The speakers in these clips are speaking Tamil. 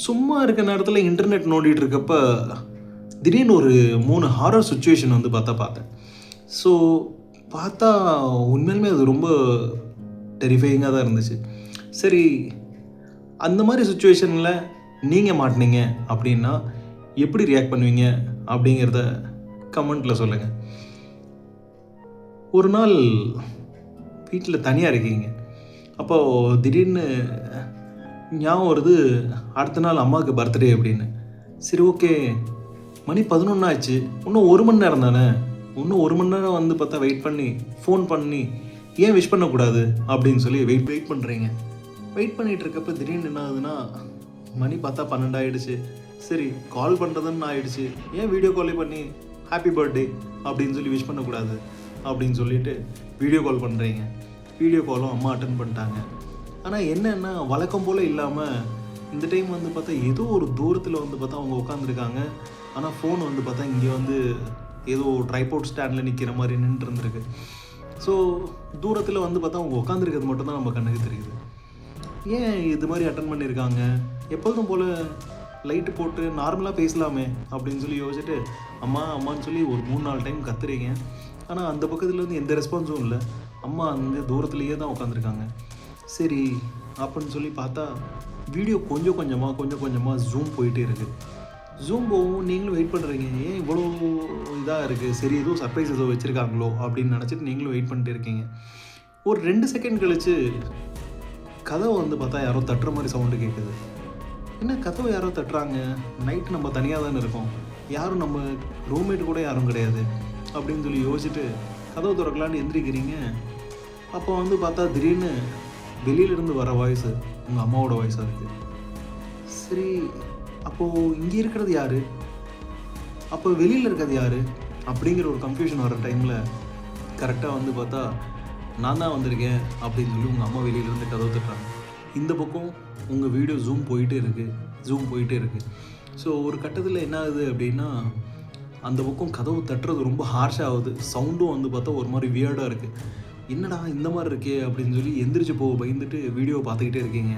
சும்மா இருக்க நேரத்தில் இன்டர்நெட் நோண்டிகிட்டு இருக்கப்ப திடீர்னு ஒரு 3 ஹாரர் சுச்சுவேஷன் வந்து பார்த்தேன். ஸோ பார்த்தா உண்மையிலுமே அது ரொம்ப டெரிஃபையிங்காக தான் இருந்துச்சு. சரி, அந்த மாதிரி சுச்சுவேஷனில் நீங்கள் மாட்டினீங்க அப்படின்னா எப்படி ரியாக்ட் பண்ணுவீங்க அப்படிங்கிறத கமெண்ட்டில் சொல்லுங்கள். ஒரு நாள் வீட்டில் தனியாக இருக்கீங்க. அப்போது திடீர்னு ஞாபகம் வருது, அடுத்த நாள் அம்மாவுக்கு பர்த்டே அப்படின்னு. சரி, ஓகே, மணி 11 ஆச்சு, இன்னும் 1 மணி நேரம் தானே, இன்னும் 1 மணி நேரம் வந்து பார்த்தா வெயிட் பண்ணி ஃபோன் பண்ணி ஏன் விஷ் பண்ணக்கூடாது அப்படின்னு சொல்லி வெயிட் பண்ணுறீங்க. வெயிட் பண்ணிகிட்டு இருக்கப்போ திடீர்னு என்ன ஆகுதுன்னா, மணி பார்த்தா 12 ஆகிடுச்சு. சரி, கால் பண்ணுறதுன்னு ஆகிடுச்சு, ஏன் வீடியோ காலே பண்ணி ஹாப்பி பர்த்டே அப்படின்னு சொல்லி விஷ் பண்ணக்கூடாது அப்படின்னு சொல்லிட்டு வீடியோ கால் பண்ணுறீங்க. வீடியோ காலும் அம்மா அட்டன் பண்ணிட்டாங்க. ஆனால் என்னென்னா வழக்கம் போல் இல்லாமல் இந்த டைம் வந்து பார்த்தா ஏதோ ஒரு தூரத்தில் வந்து பார்த்தா அவங்க உட்காந்துருக்காங்க. ஆனால் ஃபோன் வந்து பார்த்தா இங்கே வந்து ஏதோ ட்ரைபோர்ட் ஸ்டாண்டில் நிற்கிற மாதிரி நின்று இருந்திருக்கு. ஸோ தூரத்தில் வந்து பார்த்தா அவங்க உட்காந்துருக்கிறது மட்டும்தான் நம்ம கண்ணுக்கு தெரியுது. ஏன் இது மாதிரி அட்டன் பண்ணியிருக்காங்க, எப்போதும் போல் லைட்டு போட்டு நார்மலாக பேசலாமே அப்படின்னு சொல்லி யோசிச்சுட்டு அம்மான்னு சொல்லி ஒரு 3-4 டைம் கத்துறீங்க. ஆனால் அந்த பக்கத்தில் வந்து எந்த ரெஸ்பான்ஸும் இல்லை. அம்மா அந்த தூரத்துலேயே தான் உட்காந்துருக்காங்க. சரி அப்படின்னு சொல்லி பார்த்தா வீடியோ கொஞ்சம் கொஞ்சமாக ஜூம் போயிட்டே இருக்குது. ஜூம் போகும், நீங்களும் வெயிட் பண்ணுறீங்க, ஏன் இவ்வளோ இதாக இருக்குது, சரி ஏதோ சர்ப்ரைஸ் ஏதோ வச்சுருக்காங்களோ அப்படின்னு நினச்சிட்டு நீங்களும் வெயிட் பண்ணிட்டு இருக்கீங்க. ஒரு 2 செகண்ட் கழித்து கதவை வந்து பார்த்தா யாரோ தட்டுற மாதிரி சவுண்டு கேட்குது. என்ன கதவை யாரோ தட்டுறாங்க, நைட்டு நம்ம தனியாக தானே இருக்கோம், யாரும் நம்ம ரூம்மேட்டு கூட யாரும் கிடையாது அப்படின்னு சொல்லி யோசிச்சுட்டு கதவை திறக்கலான்னு எந்திரிக்கிறீங்க. அப்போ வந்து பார்த்தா திடீர்னு வெளியிலேருந்து வர வாய்ஸு உங்கள் அம்மாவோட வாய்ஸாக இருக்குது. சரி, அப்போது இங்கே இருக்கிறது யார், அப்போ வெளியில் இருக்கிறது யார் அப்படிங்கிற ஒரு கன்ஃபியூஷன் வர டைமில் கரெக்டாக வந்து பார்த்தா நான் தான் வந்திருக்கேன் அப்படின்னு சொல்லி உங்கள் அம்மா வெளியிலேருந்து கதவு தட்டுறாங்க. இந்த பக்கம் உங்கள் வீடியோ ஜூம் போயிட்டே இருக்குது. ஸோ ஒரு கட்டத்தில் என்ன ஆகுது அப்படின்னா, அந்த பக்கம் கதவு தட்டுறது ரொம்ப ஹார்ஷாக ஆகுது. சவுண்டும் வந்து பார்த்தா ஒரு மாதிரி வியர்டாக இருக்குது. என்னடா இந்த மாதிரி இருக்கே அப்படின்னு சொல்லி எந்திரிச்சு பயந்துட்டு வீடியோவை பார்த்துக்கிட்டே இருக்கீங்க.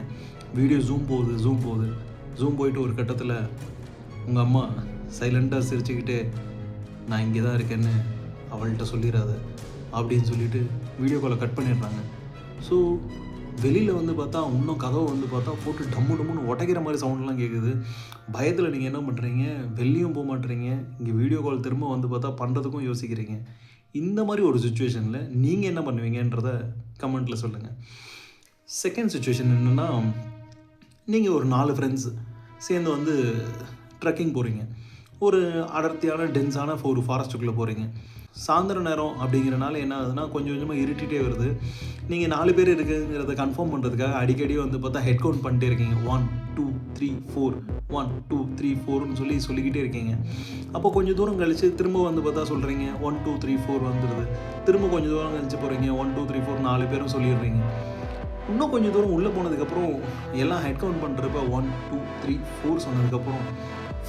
வீடியோ ஜூம் போயிட்டு ஒரு கட்டத்தில் உங்கள் அம்மா சைலண்ட்டாக சிரிச்சுக்கிட்டே நான் இங்கே தான் இருக்கேன்னு அவள்கிட்ட சொல்லிடாத அப்படின்னு சொல்லிட்டு வீடியோ காலை கட் பண்ணிடுறாங்க. ஸோ வெளியில் வந்து பார்த்தா இன்னும் கதவை வந்து பார்த்தா போட்டு டம்முன்னு உடைக்கிற மாதிரி சவுண்ட்லாம் கேட்குது. பயத்தில் நீங்கள் என்ன பண்ணுறீங்க, வெளியும் போக மாட்டேறீங்க, இங்கே வீடியோ கால் திரும்ப வந்து பார்த்தா பண்ணுறதுக்கும் யோசிக்கிறீங்க. இந்த மாதிரி ஒரு சுச்சுவேஷனில் நீங்கள் என்ன பண்ணுவீங்கன்றத கமெண்ட்டில் சொல்லுங்கள். செகண்ட் சுச்சுவேஷன் என்னென்னா, நீங்கள் ஒரு 4 ஃப்ரெண்ட்ஸ் சேர்ந்து வந்து ட்ரெக்கிங் போகிறீங்க. ஒரு அடர்த்தியான டென்ஸான ஒரு ஃபாரஸ்ட்டுக்குள்ளே போகிறீங்க. சாயந்தர நேரம் அப்படிங்கிறனால என்ன ஆகுதுன்னா கொஞ்சம் கொஞ்சமாக இருட்டிகிட்டே வருது. நீங்கள் 4 பேர் இருக்குங்கிறத கன்ஃபார்ம் பண்ணுறதுக்காக அடிக்கடி வந்து பார்த்தா ஹெட் கவுண்ட் பண்ணிட்டே இருக்கீங்க. 1 2 3 4 1 2 3 4ன்னு சொல்லிக்கிட்டே இருக்கீங்க. அப்போ கொஞ்சம் தூரம் கழித்து திரும்ப வந்து பார்த்தா சொல்கிறீங்க 1 2 3 4 வந்துடுது. திரும்ப கொஞ்சம் தூரம் கழித்து போகிறீங்க 1 2 3 4 4 பேரும் சொல்லிடுறீங்க. இன்னும் கொஞ்சம் தூரம் உள்ளே போனதுக்கப்புறம் எல்லாம் ஹெட் கவுண்ட் பண்ணுறப்ப 1 2 3 4 சொன்னதுக்கப்புறம்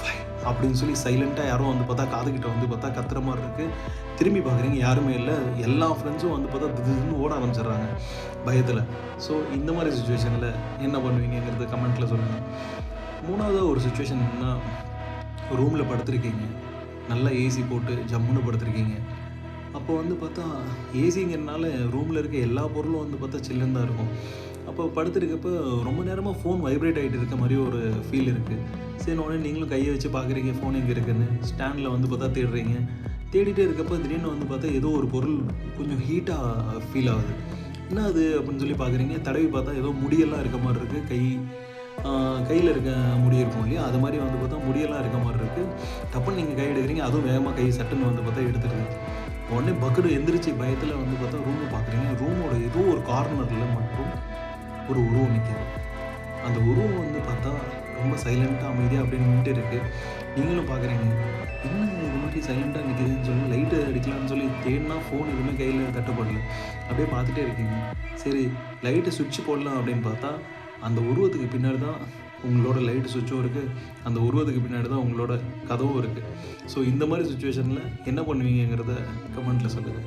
5 அப்படின்னு சொல்லி சைலண்ட்டாக யாரும் வந்து பார்த்தா காதுகிட்ட வந்து பார்த்தா கத்துற மாதிரி இருக்குது. திரும்பி பார்க்குறீங்க, யாருமே இல்லை. எல்லா ஃப்ரெண்ட்ஸும் வந்து பார்த்தா திடீர்னு ஓட ஆரம்பிச்சிடுறாங்க பயத்தில். ஸோ இந்த மாதிரி சுச்சுவேஷனில் என்ன பண்ணுவீங்கிறது கமெண்ட்டில் சொல்லுங்கள். 3வது ஒரு சுச்சுவேஷன் என்னென்னா, ரூமில் படுத்துருக்கீங்க, நல்லா ஏசி போட்டு ஜம்முன்னு படுத்துருக்கீங்க. அப்போ வந்து பார்த்தா ஏசிங்கிறனால ரூமில் இருக்க எல்லா பொருளும் வந்து பார்த்தா சில்லுன்னு தான் இருக்கும். அப்போ படுத்துருக்கப்போ ரொம்ப நேரமாக ஃபோன் வைப்ரேட் ஆகிட்டு இருக்க மாதிரி ஒரு ஃபீல் இருக்குது. சரி, உடனே நீங்களும் கையை வச்சு பார்க்குறீங்க ஃபோன் எங்கே இருக்குதுன்னு. ஸ்டாண்டில் வந்து பார்த்தா தேடுறீங்க. தேடிட்டே இருக்கப்போ திடீர்னு வந்து பார்த்தா ஏதோ ஒரு பொருள் கொஞ்சம் ஹீட்டாக ஃபீல் ஆகுது. என்ன அது அப்படின்னு சொல்லி பார்க்குறீங்க. தடவி பார்த்தா ஏதோ முடியெல்லாம் இருக்க மாதிரி இருக்குது. கையில் இருக்க முடி இருக்கும் இல்லையா, அது மாதிரி வந்து பார்த்தா முடியெல்லாம் இருக்க மாதிரி இருக்குது. டப்புன்னு நீங்கள் கை எடுக்கிறீங்க, அதுவும் வேகமாக கை சட்டுன்னு வந்து பார்த்தா எடுத்துருது. உடனே பக்கெட்டு எந்திரிச்சு பயத்தில் வந்து பார்த்தா ரூமை பார்க்குறீங்க. ரூமோட ஏதோ ஒரு கார்னரில் மட்டும் ஒரு உருவம் நிற்கிது. அந்த உருவம் வந்து பார்த்தா ரொம்ப சைலண்ட்டாக அமைதியாக அப்படின்னு நின்றுட்டு இருக்குது. நீங்களும் பார்க்குறீங்க, என்ன இது மாதிரி சைலண்ட்டாக நிற்கிதுன்னு சொல்லி லைட்டு அடிக்கலான்னு சொல்லி தேடினா ஃபோன் எதுவுமே கையில் தட்டப்படல. அப்படியே பார்த்துட்டே இருக்கீங்க. சரி, லைட்டு சுவிட்ச் போடலாம் அப்படின்னு பார்த்தா அந்த உருவத்துக்கு பின்னாடி தான் உங்களோட லைட்டு சுவிட்சும் இருக்குது, அந்த உருவத்துக்கு பின்னாடி தான் உங்களோட கதவும் இருக்குது. ஸோ இந்த மாதிரி சுச்சுவேஷனில் என்ன பண்ணுவீங்கிறத கமெண்ட்டில் சொல்லுங்கள்.